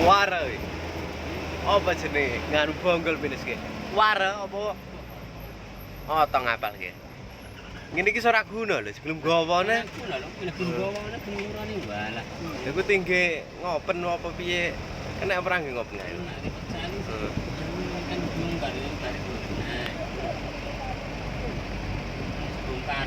Wara kuwi. Apa jenenge? Nganu bonggol minus ki. Wara apa? Oh, tong apal ki. Ngene iki ora guna lho sebelum gawane. Guna lho, sebelum gawane penurane walah. Lha ku tinggi ngopen apa piye? Kena perang ngopen ae. Kan bingung kali